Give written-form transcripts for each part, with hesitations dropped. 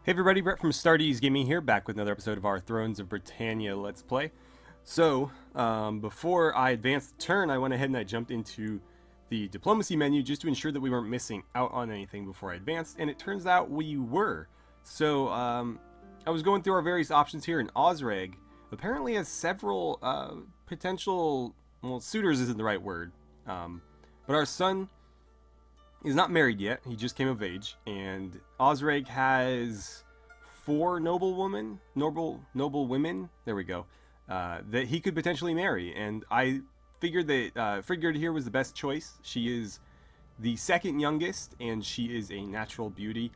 Hey everybody, Brett from AstartesGaming here, back with another episode of our Thrones of Britannia Let's Play. So, before I advanced the turn, I went ahead and I jumped into the diplomacy menu just to ensure that we weren't missing out on anything before I advanced, and it turns out we were. So, I was going through our various options here, and Osreg apparently has several potential, well, suitors isn't the right word, but our son is not married yet. He just came of age, and Osreg has 4 noble women. There we go. That he could potentially marry, and I figured that figured here was the best choice. She is the second youngest, and she is a natural beauty.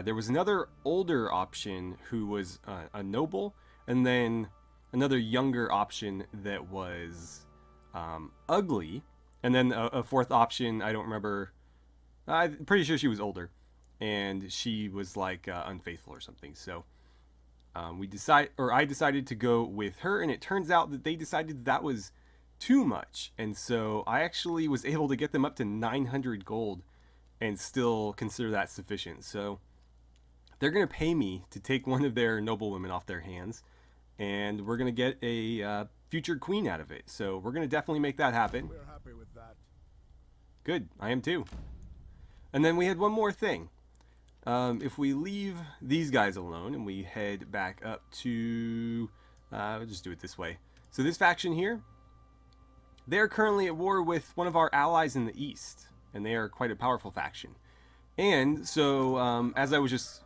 There was another older option who was a noble, and then another younger option that was ugly, and then a fourth option. I don't remember. I'm pretty sure she was older, and she was like unfaithful or something. So I decided to go with her, and it turns out that they decided that was too much, and so I actually was able to get them up to 900 gold, and still consider that sufficient. So they're gonna pay me to take one of their noblewomen off their hands, and we're gonna get a future queen out of it. So we're gonna definitely make that happen. We're happy with that. Good, I am too. And then we had one more thing. If we leave these guys alone and we head back up to, we'll just do it this way. So this faction here, they're currently at war with one of our allies in the east, and they are quite a powerful faction. And so as I was just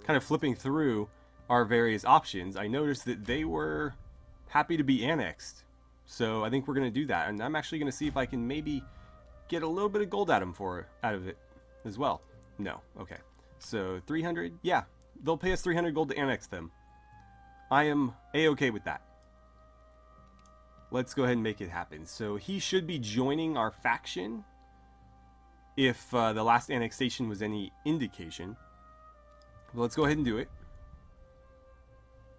kind of flipping through our various options, I noticed that they were happy to be annexed. So I think we're going to do that, and I'm actually going to see if I can maybe get a little bit of gold out of it as well. No, okay. So 300, yeah, they'll pay us 300 gold to annex them. I am a-okay with that. Let's go ahead and make it happen. So he should be joining our faction if the last annexation was any indication. Well, let's go ahead and do it.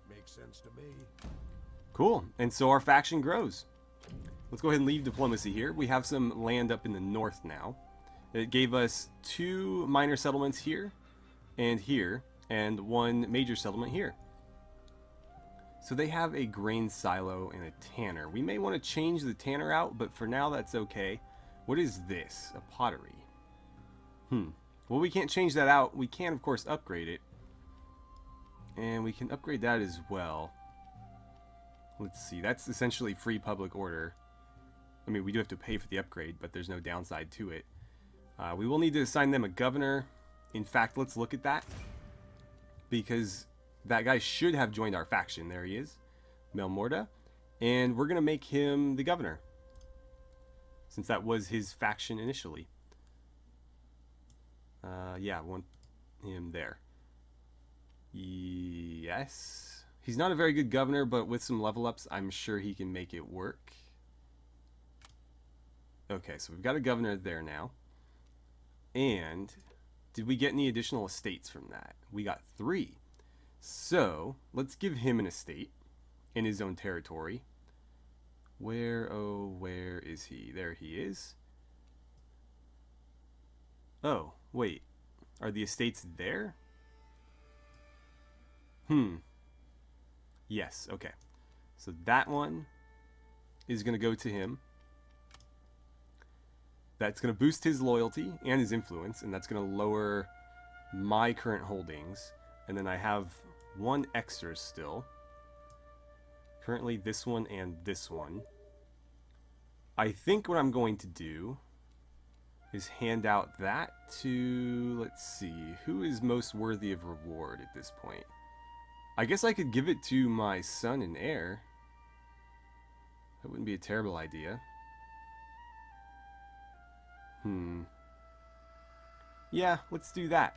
Makes sense to me. Cool, and so our faction grows. Let's go ahead and leave diplomacy here. We have some land up in the north now. It gave us 2 minor settlements here, and 1 major settlement here. So they have a grain silo and a tanner. We may want to change the tanner out, but for now that's okay. What is this? A pottery. Well, we can't change that out. We can, of course, upgrade it. And we can upgrade that as well. Let's see. That's essentially free public order. I mean, we do have to pay for the upgrade, but there's no downside to it. We will need to assign them a governor. In fact, let's look at that, because that guy should have joined our faction. There he is, Melmorda, and we're going to make him the governor, since that was his faction initially. Yeah, I want him there. Yes. He's not a very good governor, but with some level ups, I'm sure he can make it work. Okay, so we've got a governor there now. And did we get any additional estates from that? We got 3. So let's give him an estate in his own territory. Where is he? There he is. Oh, wait. Are the estates there? Yes, okay. So that one is going to go to him. That's going to boost his loyalty and his influence, and that's going to lower my current holdings. And then I have 1 extra still. Currently this one and this one. I think what I'm going to do is hand out that to, let's see, who is most worthy of reward at this point? I guess I could give it to my son and heir. That wouldn't be a terrible idea. Yeah, let's do that.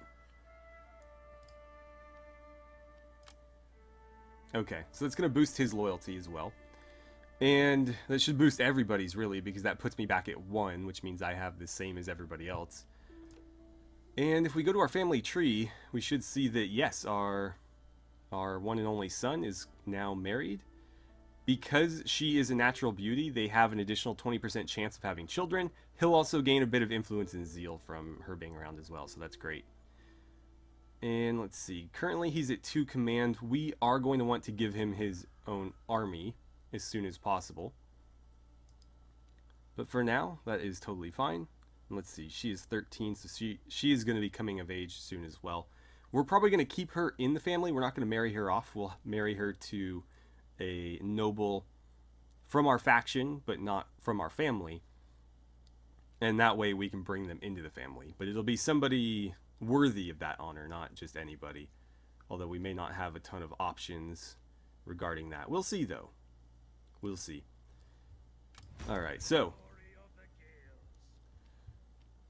Okay, so that's going to boost his loyalty as well. And that should boost everybody's, really, because that puts me back at 1, which means I have the same as everybody else. And if we go to our family tree, we should see that, yes, our one and only son is now married. Because she is a natural beauty, they have an additional 20% chance of having children. He'll also gain a bit of influence and zeal from her being around as well, so that's great. And let's see, currently he's at 2 command. We are going to want to give him his own army as soon as possible. But for now, that is totally fine. And let's see, she is 13, so she is going to be coming of age soon as well. We're probably going to keep her in the family. We're not going to marry her off. We'll marry her to a noble from our faction, but not from our family. And that way we can bring them into the family. But it'll be somebody worthy of that honor, not just anybody. Although we may not have a ton of options regarding that. We'll see, though. We'll see. Alright, so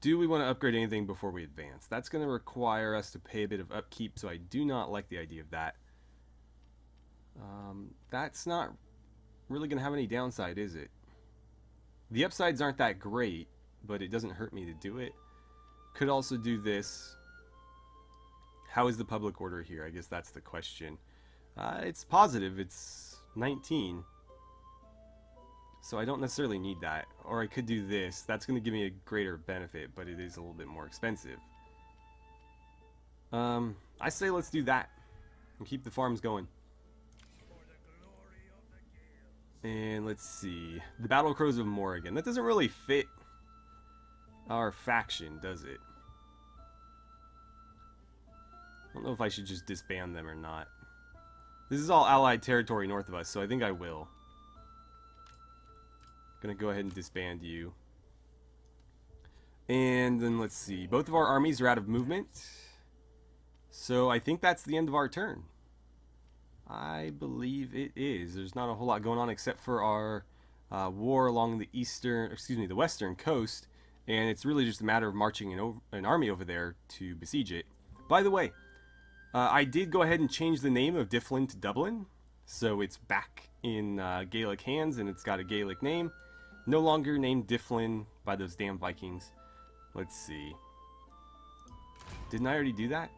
do we want to upgrade anything before we advance? That's going to require us to pay a bit of upkeep, so I do not like the idea of that. That's not really going to have any downside, is it? The upsides aren't that great, but it doesn't hurt me to do it. Could also do this. How is the public order here? I guess that's the question. It's positive. It's 19. So I don't necessarily need that. Or I could do this. That's going to give me a greater benefit, but it is a little bit more expensive. I say let's do that and keep the farms going. And let's see. The Battle Crows of Morrigan. That doesn't really fit our faction, does it? I don't know if I should just disband them or not. This is all allied territory north of us, so I think I will. Gonna go ahead and disband you. And then let's see. Both of our armies are out of movement. So I think that's the end of our turn. I believe it is. There's not a whole lot going on except for our war along the the western coast, and it's really just a matter of marching an army over there to besiege it. By the way, I did go ahead and change the name of Dyflin to Dublin, so it's back in Gaelic hands, and it's got a Gaelic name. No longer named Dyflin by those damn Vikings. Let's see. Didn't I already do that?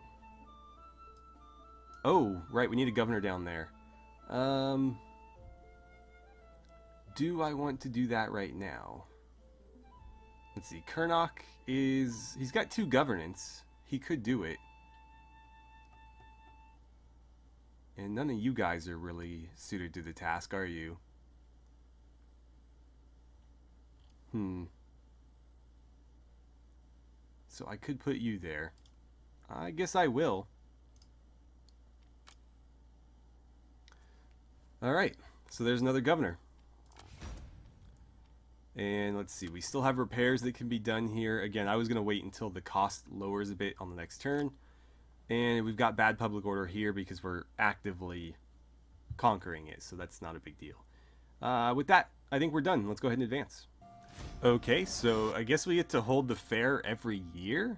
Oh, right, we need a governor down there. Do I want to do that right now? Let's see, Kernok he's got 2 governance. He could do it. And none of you guys are really suited to the task, are you? So I could put you there. I guess I will. Alright, so there's another governor. And let's see, we still have repairs that can be done here. Again, I was going to wait until the cost lowers a bit on the next turn. And we've got bad public order here because we're actively conquering it, so that's not a big deal. With that, I think we're done. Let's go ahead and advance. Okay, so I guess we get to hold the fair every year?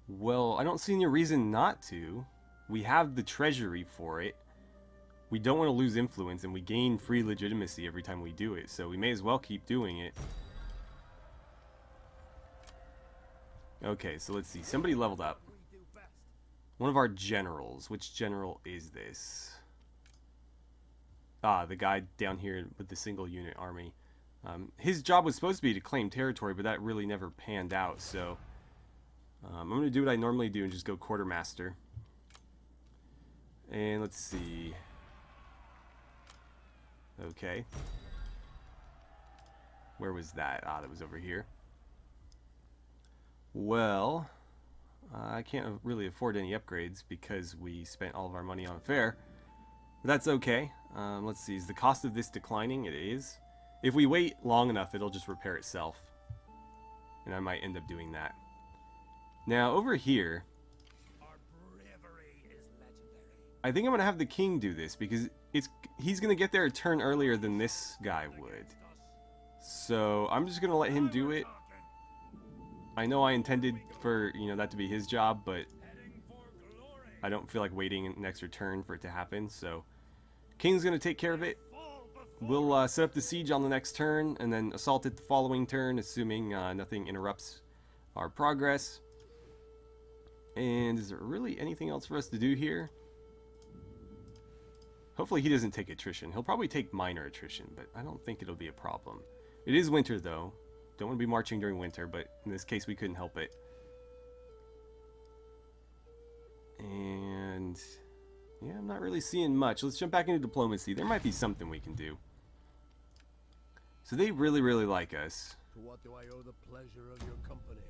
Well, I don't see any reason not to. We have the treasury for it. We don't want to lose influence, and we gain free legitimacy every time we do it, so we may as well keep doing it. Okay, so let's see. Somebody leveled up. One of our generals. Which general is this? Ah, the guy down here with the single unit army. His job was supposed to be to claim territory, but that really never panned out, so I'm going to do what I normally do and just go quartermaster. And let's see. Okay. Where was that? Ah, that was over here. Well, I can't really afford any upgrades because we spent all of our money on fair. But that's okay. Let's see. Is the cost of this declining? It is. If we wait long enough, it'll just repair itself. And I might end up doing that. Now, over here, I think I'm going to have the king do this because he's going to get there a turn earlier than this guy would. So I'm just going to let him do it. I know I intended for, that to be his job, but I don't feel like waiting an extra turn for it to happen. So king's going to take care of it. We'll set up the siege on the next turn and then assault it the following turn, assuming nothing interrupts our progress. And is there really anything else for us to do here? Hopefully he doesn't take attrition. He'll probably take minor attrition, but I don't think it'll be a problem. It is winter, though. Don't want to be marching during winter, but in this case we couldn't help it. And yeah, I'm not really seeing much. Let's jump back into diplomacy. There might be something we can do. So they really, really like us. To what do I owe the pleasure of your company?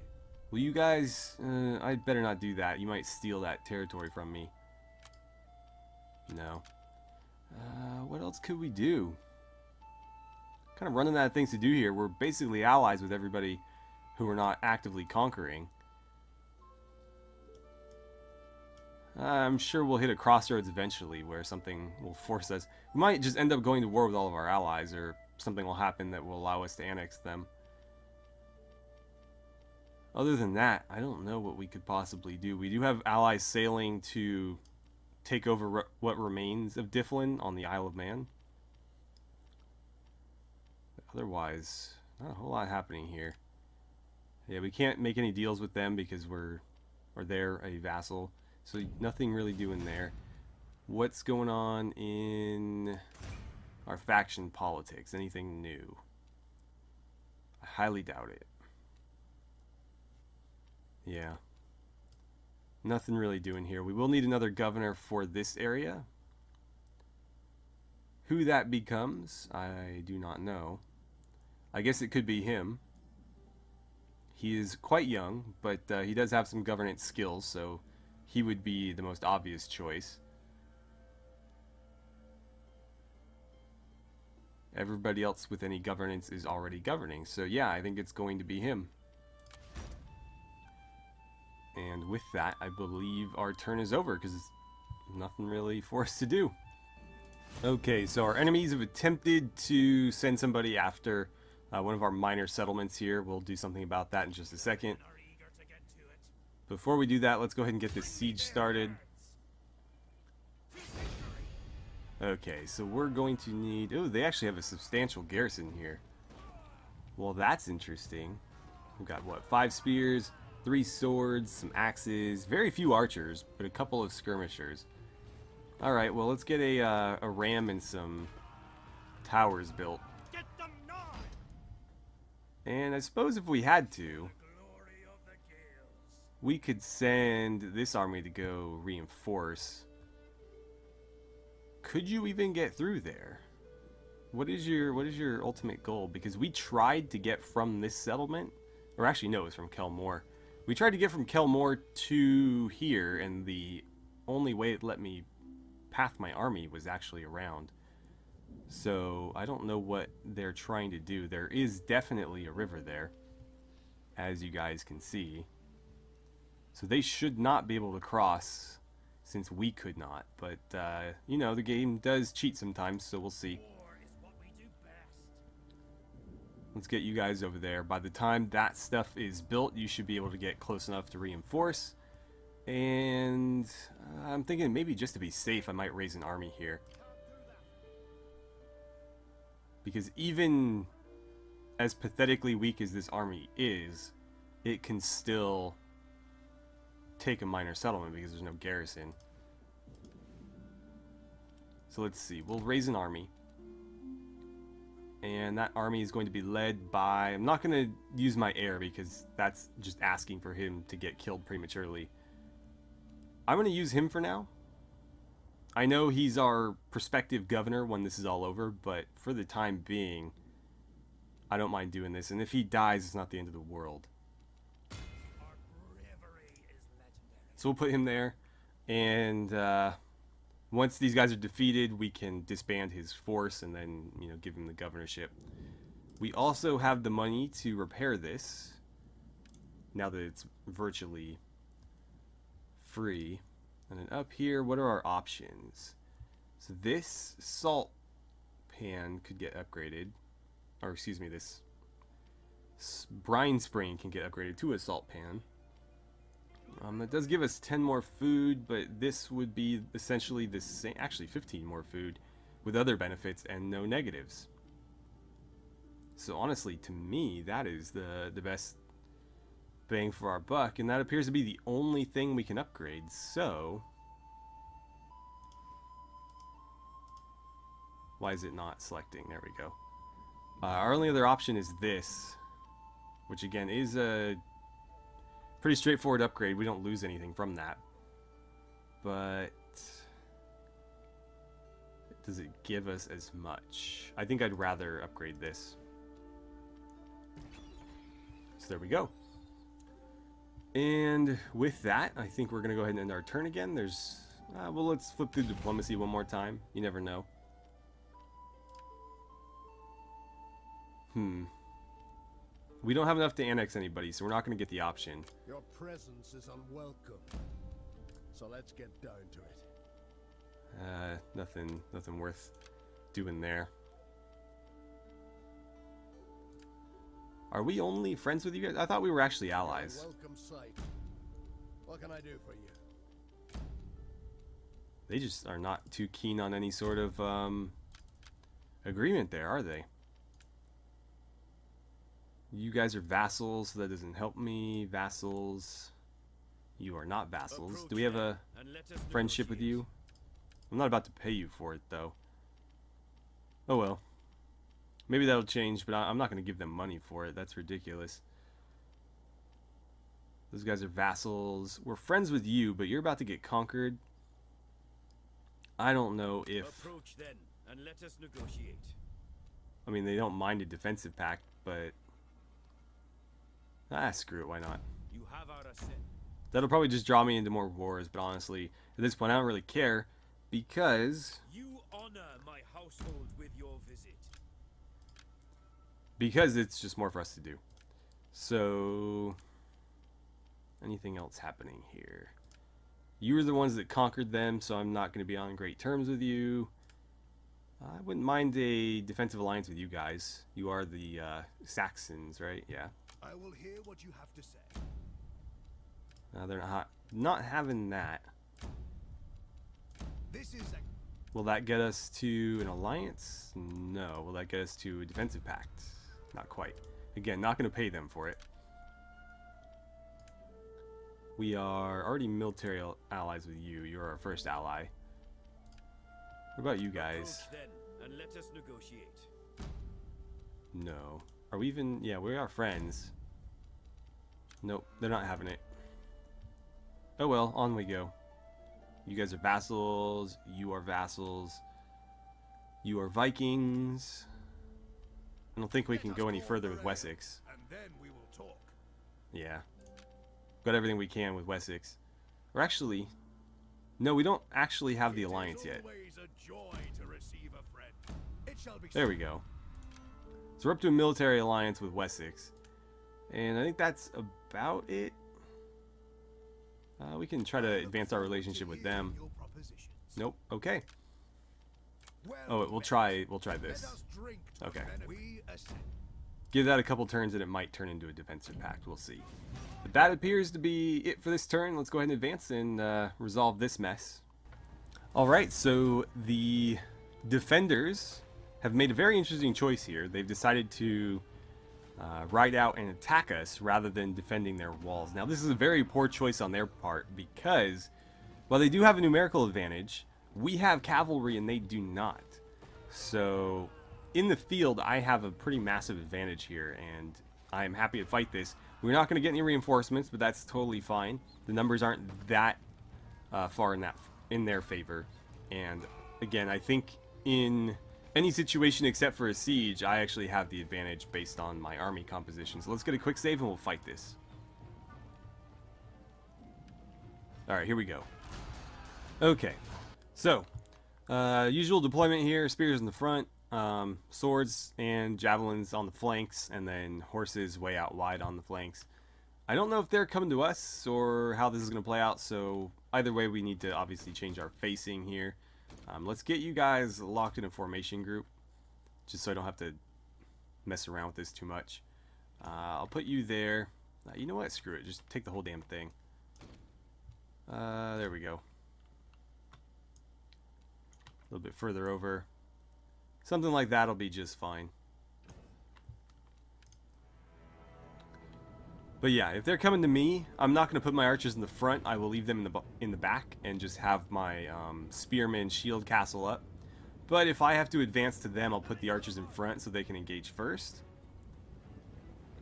Well, you guys, I'd better not do that. You might steal that territory from me. No. What else could we do? Kind of running out of things to do here. We're basically allies with everybody who we're not actively conquering. I'm sure we'll hit a crossroads eventually where something will force us. We might just end up going to war with all of our allies, or something will happen that will allow us to annex them. Other than that, I don't know what we could possibly do. We do have allies sailing to take over what remains of Difflin on the Isle of Man. Otherwise, not a whole lot happening here. Yeah, we can't make any deals with them because they're a vassal. So nothing really doing there. What's going on in our faction politics? Anything new? I highly doubt it. Yeah. Nothing really doing here. We will need another governor for this area. Who that becomes, I do not know. I guess it could be him. He is quite young, but he does have some governance skills, so he would be the most obvious choice. Everybody else with any governance is already governing, so yeah, I think it's going to be him. And with that, I believe our turn is over, because there's nothing really for us to do. Okay, so our enemies have attempted to send somebody after one of our minor settlements here. We'll do something about that in just a second. Before we do that, let's go ahead and get this siege started. Okay, so we're going to need... Oh, they actually have a substantial garrison here. Well, that's interesting. We've got, what, 5 spears, 3 swords, some axes, very few archers, but a couple of skirmishers. Alright, well, let's get a ram and some towers built. And I suppose if we had to, we could send this army to go reinforce. Could you even get through there? What is your ultimate goal? Because we tried to get from this settlement, or actually no, it was from Kelmore. We tried to get from Kelmore to here, and the only way it let me path my army was actually around. So I don't know what they're trying to do. There is definitely a river there, as you guys can see. So they should not be able to cross, since we could not. But, you know, the game does cheat sometimes, so we'll see. Let's get you guys over there. By the time that stuff is built, you should be able to get close enough to reinforce. And I'm thinking maybe just to be safe, I might raise an army here. Because even as pathetically weak as this army is, it can still take a minor settlement because there's no garrison. So let's see, we'll raise an army. And that army is going to be led by... I'm not going to use my heir because that's just asking for him to get killed prematurely. I'm going to use him for now. I know he's our prospective governor when this is all over, but for the time being, I don't mind doing this. And if he dies, it's not the end of the world. So we'll put him there. And once these guys are defeated, we can disband his force and then, you know, give him the governorship. We also have the money to repair this, now that it's virtually free. And then up here, what are our options? So this salt pan could get upgraded. Or excuse me, this brine spring can get upgraded to a salt pan. That does give us 10 more food, but this would be essentially the same, actually 15 more food with other benefits and no negatives. So honestly, to me, that is the best bang for our buck, and that appears to be the only thing we can upgrade. So why is it not selecting? There we go. Our only other option is this, which again is a pretty straightforward upgrade. We don't lose anything from that. but does it give us as much? I think I'd rather upgrade this. So there we go. And with that, I think we're going to go ahead and end our turn again. There's, well, let's flip through diplomacy one more time. You never know. We don't have enough to annex anybody, so we're not going to get the option. Your presence is unwelcome. So let's get down to it. Nothing worth doing there. Are we only friends with you guys? I thought we were actually allies. Welcome sight. What can I do for you? They just are not too keen on any sort of agreement there, are they? You guys are vassals, so that doesn't help me. Vassals. You are not vassals. Do we have a friendship with you? I'm not about to pay you for it, though. Oh well. Maybe that'll change, but I'm not going to give them money for it. That's ridiculous. Those guys are vassals. We're friends with you, but you're about to get conquered. I don't know if... Approach then, and let us negotiate. I mean, they don't mind a defensive pact, but... screw it, why not? You have our assent. That'll probably just draw me into more wars, but honestly, at this point I don't really care, because... You honor my household with your visit. Because it's just more for us to do. So... anything else happening here? You were the ones that conquered them, so I'm not going to be on great terms with you. I wouldn't mind a defensive alliance with you guys. You are the Saxons, right? Yeah. I will hear what you have to say. They're not having that. This is a... Will that get us to an alliance? No. Will that get us to a defensive pact? Not quite. Again, not going to pay them for it. We are already military allies with you. You're our first ally. What about you guys? Approach then, and let us negotiate. No. Are we even... yeah, we are friends. Nope, they're not having it. Oh well, on we go. You guys are vassals. You are vassals. You are Vikings. I don't think we can go any further with Wessex. And then we will talk. Yeah. Got everything we can with Wessex. Or actually... no, we don't actually have the alliance yet. Always a joy to receive a friend. It shall be There we go. So we're up to a military alliance with Wessex. And I think that's about it. We can try to advance our relationship with them. Nope. Okay. Oh, we'll try this. Okay. Give that a couple turns and it might turn into a defensive pact. We'll see. But that appears to be it for this turn. Let's go ahead and advance and resolve this mess. Alright, so the defenders have made a very interesting choice here. They've decided to ride out and attack us rather than defending their walls. Now, this is a very poor choice on their part because while they do have a numerical advantage, we have cavalry and they do not. So in the field, I have a pretty massive advantage here, and I'm happy to fight this. We're not going to get any reinforcements, but that's totally fine. The numbers aren't that far in their favor. And again, I think in any situation except for a siege, I actually have the advantage based on my army composition. So let's get a quick save and we'll fight this. Alright, here we go. Okay, so usual deployment here: spears in the front, swords and javelins on the flanks, and then horses way out wide on the flanks. I don't know if they're coming to us or how this is going to play out, so either way we need to obviously change our facing here. Let's get you guys locked in a formation group, just so I don't have to mess around with this too much. I'll put you there. You know what? Screw it. Just take the whole damn thing. There we go. A little bit further over. Something like that'll be just fine. But yeah, if they're coming to me, I'm not going to put my archers in the front. I will leave them in the back and just have my spearmen shield castle up. But if I have to advance to them, I'll put the archers in front so they can engage first.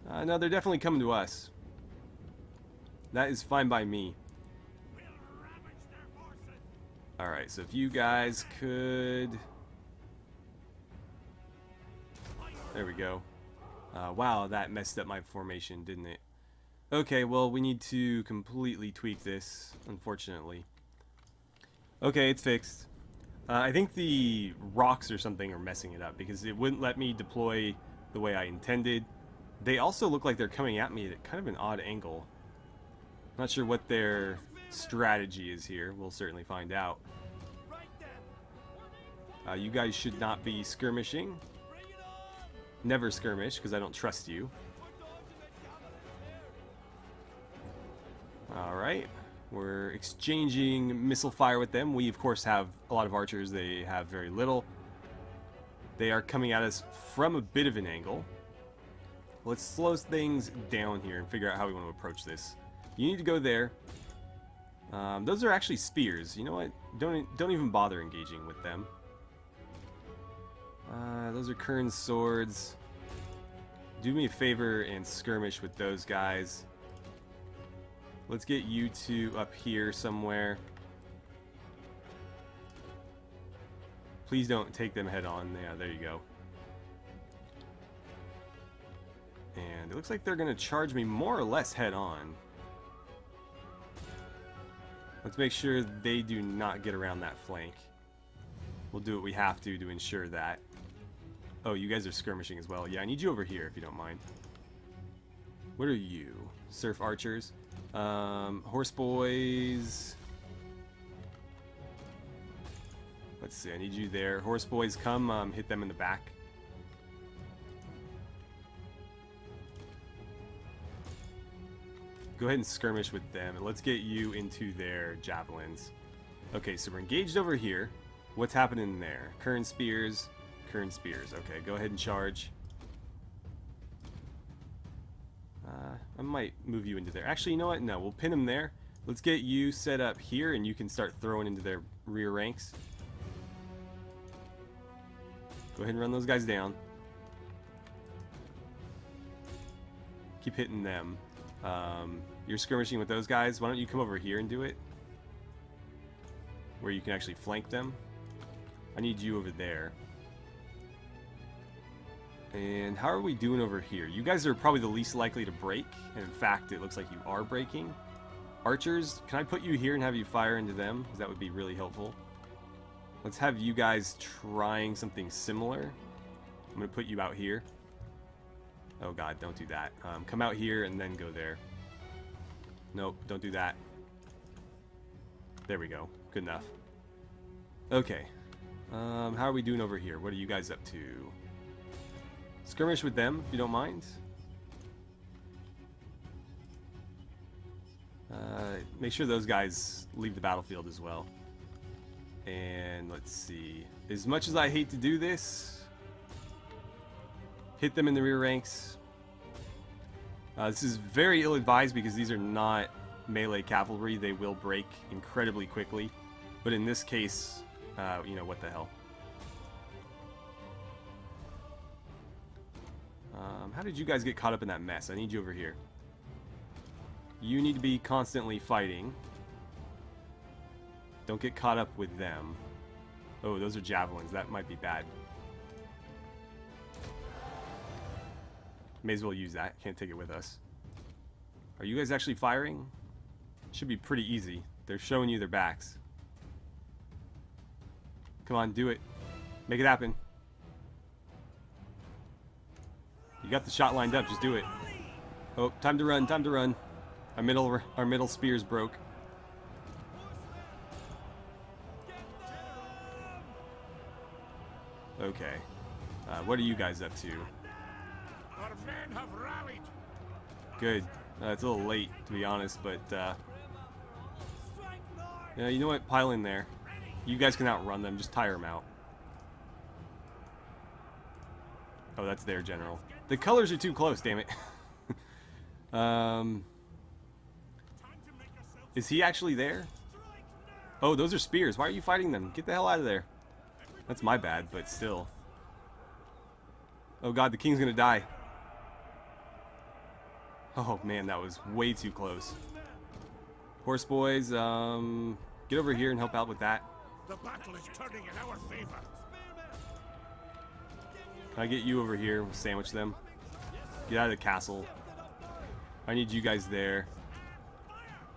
No, they're definitely coming to us. That is fine by me. Alright, so if you guys could... There we go. Wow, that messed up my formation, didn't it? Okay, well, we need to completely tweak this, unfortunately. Okay, it's fixed. I think the rocks or something are messing it up, because it wouldn't let me deploy the way I intended. They also look like they're coming at me at kind of an odd angle. Not sure what their strategy is here. We'll certainly find out. You guys should not be skirmishing. Never skirmish, because I don't trust you. Alright. We're exchanging missile fire with them. We, of course, have a lot of archers. They have very little. They are coming at us from a bit of an angle. Let's slow things down here and figure out how we want to approach this. You need to go there. Those are actually spears. You know what? Don't even bother engaging with them. Those are Kern's swords. Do me a favor and skirmish with those guys. Let's get you two up here somewhere. Please don't take them head on. Yeah, there you go. And it looks like they're going to charge me more or less head on. Let's make sure they do not get around that flank. We'll do what we have to ensure that. Oh, you guys are skirmishing as well. Yeah, I need you over here if you don't mind. What are you? Surf archers? Horse boys. Let's see, I need you there. Horse boys, come hit them in the back. Go ahead and skirmish with them, and let's get you into their javelins. Okay, so we're engaged over here. What's happening there? Kern spears. Kern spears. Okay, go ahead and charge. I might move you into there. Actually, you know what? No, we'll pin them there. Let's get you set up here, and you can start throwing into their rear ranks. Go ahead and run those guys down. Keep hitting them. You're skirmishing with those guys. Why don't you come over here and do it? Where you can actually flank them. I need you over there. And how are we doing over here? You guys are probably the least likely to break. And in fact, it looks like you are breaking. Archers, can I put you here and have you fire into them? Because that would be really helpful. Let's have you guys trying something similar. I'm going to put you out here. Oh god, don't do that. Come out here and then go there. Nope, don't do that. There we go. Good enough. Okay. How are we doing over here? What are you guys up to? Skirmish with them, if you don't mind. Make sure those guys leave the battlefield as well. And let's see. As much as I hate to do this, hit them in the rear ranks. This is very ill-advised because these are not melee cavalry. They will break incredibly quickly. But in this case, you know, what the hell. How did you guys get caught up in that mess? I need you over here. You need to be constantly fighting. Don't get caught up with them. Oh, those are javelins. That might be bad. May as well use that. Can't take it with us. Are you guys actually firing? Should be pretty easy. They're showing you their backs. Come on, do it. Make it happen. You got the shot lined up. Just do it. Oh, time to run. Time to run. Our middle spears broke. Okay. What are you guys up to? Our men have rallied. Good. It's a little late, to be honest, but yeah, you know what? Pile in there. You guys can outrun them. Just tire them out. Oh, that's their general. The colors are too close, damn it. Is he actually there? Oh, those are spears. Why are you fighting them? Get the hell out of there. That's my bad, but still. Oh god, the king's gonna die. Oh man, that was way too close. Horse boys, get over here and help out with that. The battle is turning in our favor. Can I get you over here? We'll sandwich them. Get out of the castle. I need you guys there.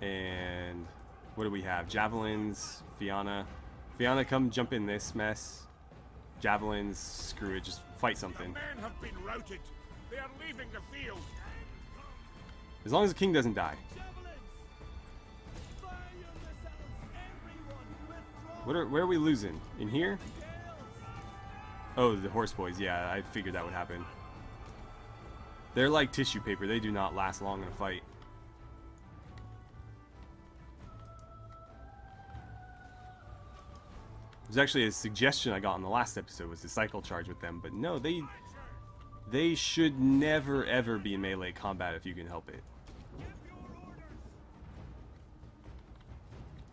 And what do we have? Javelins, Fianna. Fianna, come jump in this mess. Javelins, screw it, just fight something. The men have been routed. They are leaving the field. As long as the king doesn't die. Where are we losing? In here? Oh, the horse boys. Yeah, I figured that would happen. They're like tissue paper. They do not last long in a fight. There's actually a suggestion I got in the last episode was to cycle charge with them, but no, they should never ever be in melee combat if you can help it.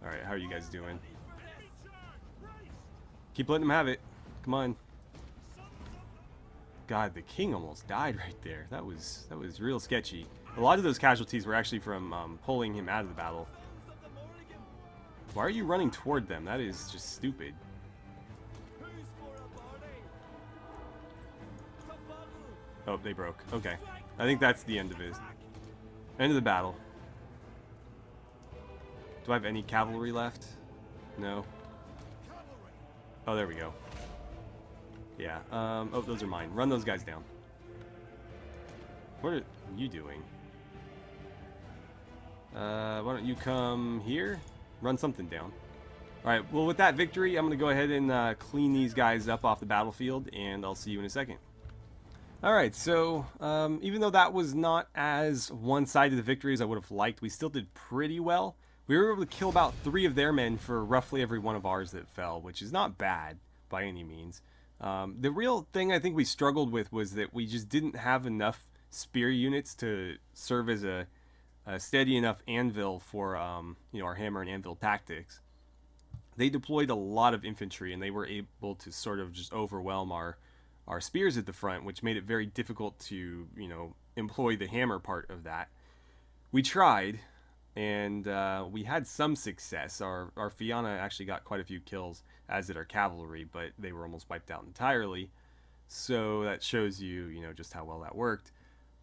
Alright, how are you guys doing? Keep letting them have it. Come on. God, the king almost died right there. That was real sketchy. A lot of those casualties were actually from pulling him out of the battle. Why are you running toward them? That is just stupid. Oh, they broke. Okay. I think that's the end of it. End of the battle. Do I have any cavalry left? No. Oh, there we go. Yeah. Oh, those are mine. Run those guys down. What are you doing? Why don't you come here? Run something down. Alright, well with that victory, I'm going to go ahead and clean these guys up off the battlefield, and I'll see you in a second. Alright, so even though that was not as one-sided a victory as I would have liked, we still did pretty well. We were able to kill about 3 of their men for roughly every one of ours that fell, which is not bad by any means. The real thing I think we struggled with was that we just didn't have enough spear units to serve as a steady enough anvil for you know, our hammer and anvil tactics. They deployed a lot of infantry, and they were able to sort of just overwhelm our spears at the front, which made it very difficult to, you know, employ the hammer part of that. We tried, and we had some success. Our Fianna actually got quite a few kills, as did our cavalry, but they were almost wiped out entirely. So that shows you, you know, just how well that worked.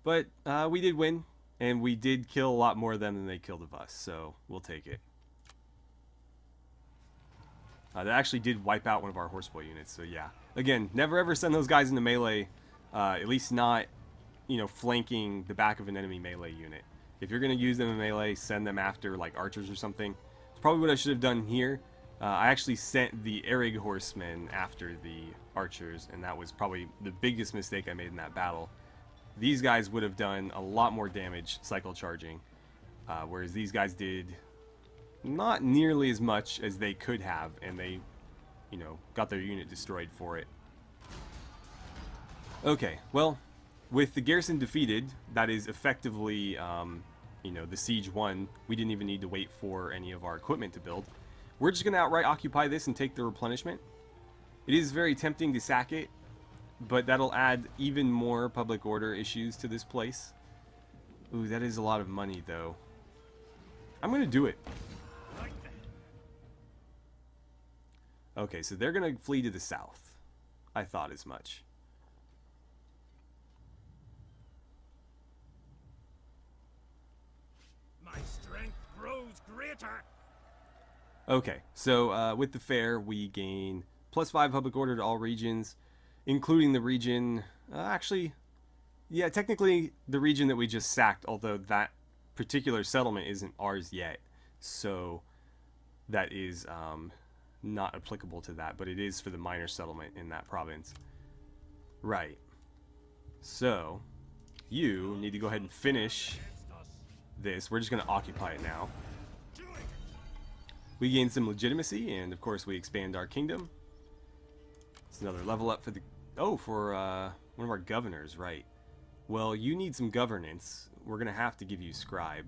But we did win, and we did kill a lot more of them than they killed of us, so we'll take it. That actually did wipe out one of our horseboy units, so yeah. Again, never ever send those guys into melee, at least not, you know, flanking the back of an enemy melee unit. If you're going to use them in melee, send them after, like, archers or something. It's probably what I should have done here. I actually sent the Erig horsemen after the archers, and that was probably the biggest mistake I made in that battle. These guys would have done a lot more damage cycle charging, whereas these guys did not nearly as much as they could have, and they, you know, got their unit destroyed for it. Okay, well, with the garrison defeated, that is effectively, you know, the siege won. We didn't even need to wait for any of our equipment to build. We're just going to outright occupy this and take the replenishment. It is very tempting to sack it, but that'll add even more public order issues to this place. Ooh, that is a lot of money, though. I'm going to do it. Okay, so they're going to flee to the south. I thought as much. My strength grows greater. Okay, so with the fair, we gain +5 public order to all regions, including the region, actually, yeah, technically the region that we just sacked, although that particular settlement isn't ours yet, so that is not applicable to that, but it is for the minor settlement in that province. Right. So, you need to go ahead and finish this. We're just going to occupy it now. We gain some legitimacy, and of course we expand our kingdom. It's another level up for the... Oh, for one of our governors, right. Well, you need some governance. We're going to have to give you scribe.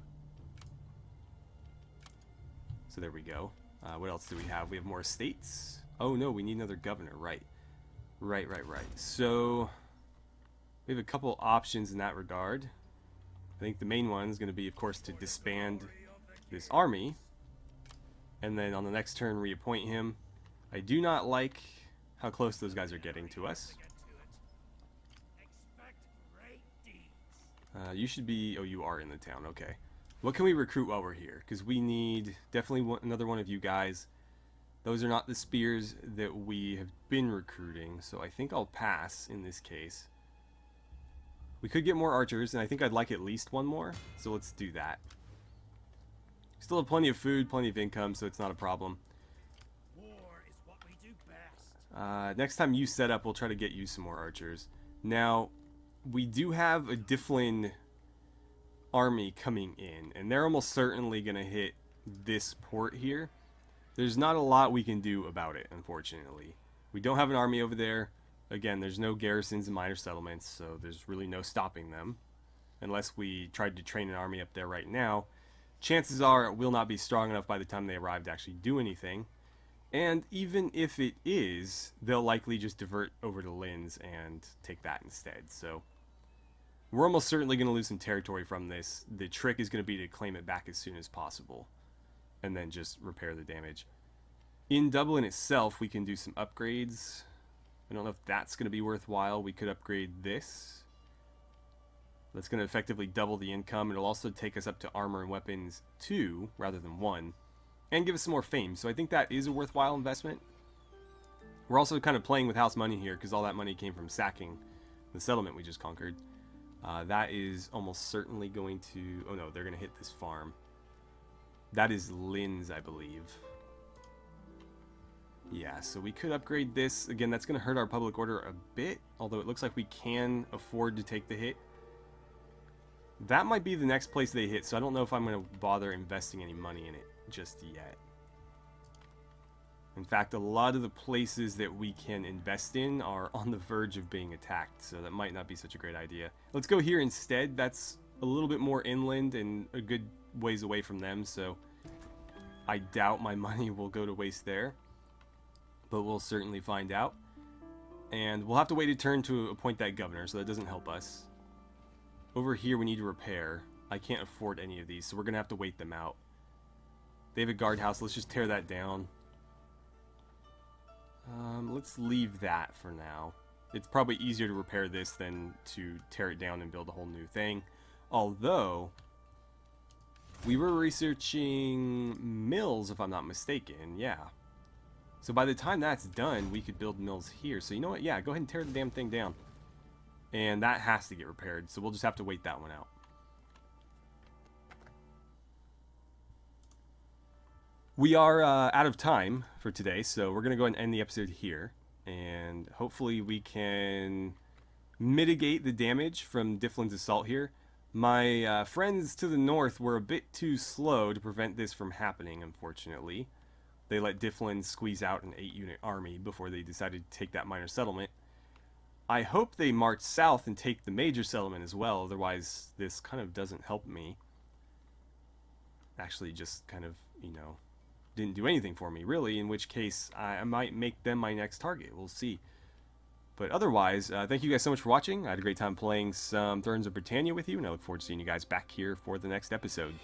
So there we go. What else do we have? We have more estates. Oh no, we need another governor, right. Right. So, we have a couple options in that regard. I think the main one is going to be, of course, to disband this army. And then on the next turn, reappoint him. I do not like how close those guys are getting to us. You should be... Oh, you are in the town. Okay. What can we recruit while we're here? Because we need definitely another one of you guys. Those are not the spears that we have been recruiting, so I think I'll pass in this case. We could get more archers, and I think I'd like at least one more, so let's do that. Still have plenty of food, plenty of income, so it's not a problem. War is what we do best. Next time you set up, we'll try to get you some more archers. Now, we do have a Difflin army coming in, and they're almost certainly going to hit this port here. There's not a lot we can do about it, unfortunately. We don't have an army over there. Again, there's no garrisons and minor settlements, so there's really no stopping them. Unless we tried to train an army up there right now. Chances are it will not be strong enough by the time they arrive to actually do anything. And even if it is, they'll likely just divert over to Linz and take that instead. So we're almost certainly going to lose some territory from this. The trick is going to be to claim it back as soon as possible. And then just repair the damage. In Dublin itself, we can do some upgrades. I don't know if that's going to be worthwhile. We could upgrade this. That's going to effectively double the income. It'll also take us up to armor and weapons 2 rather than 1. And give us some more fame. So I think that is a worthwhile investment. We're also kind of playing with house money here because all that money came from sacking the settlement we just conquered. That is almost certainly going to... Oh no, they're going to hit this farm. That is Linz, I believe. Yeah, so we could upgrade this. Again, that's going to hurt our public order a bit, although it looks like we can afford to take the hit. That might be the next place they hit, so I don't know if I'm going to bother investing any money in it just yet. In fact, a lot of the places that we can invest in are on the verge of being attacked, so that might not be such a great idea. Let's go here instead. That's a little bit more inland and a good ways away from them, so I doubt my money will go to waste there, but we'll certainly find out. And we'll have to wait a turn to appoint that governor, so that doesn't help us. Over here we need to repair. I can't afford any of these, so we're gonna have to wait them out. They have a guardhouse. Let's just tear that down. Let's leave that for now. It's probably easier to repair this than to tear it down and build a whole new thing, although we were researching mills, if I'm not mistaken. Yeah. So by the time that's done, we could build mills here. So you know what? Yeah, go ahead and tear the damn thing down. And that has to get repaired. So we'll just have to wait that one out. We are out of time for today. So we're going to go ahead and end the episode here. And hopefully we can mitigate the damage from Difflin's assault here. My friends to the north were a bit too slow to prevent this from happening, unfortunately. They let Difflin squeeze out an 8-unit army before they decided to take that minor settlement. I hope they march south and take the major settlement as well, otherwise this kind of doesn't help me. Actually just kind of, you know, didn't do anything for me, really, in which case I might make them my next target. We'll see. But otherwise, thank you guys so much for watching. I had a great time playing some Thrones of Britannia with you, and I look forward to seeing you guys back here for the next episode.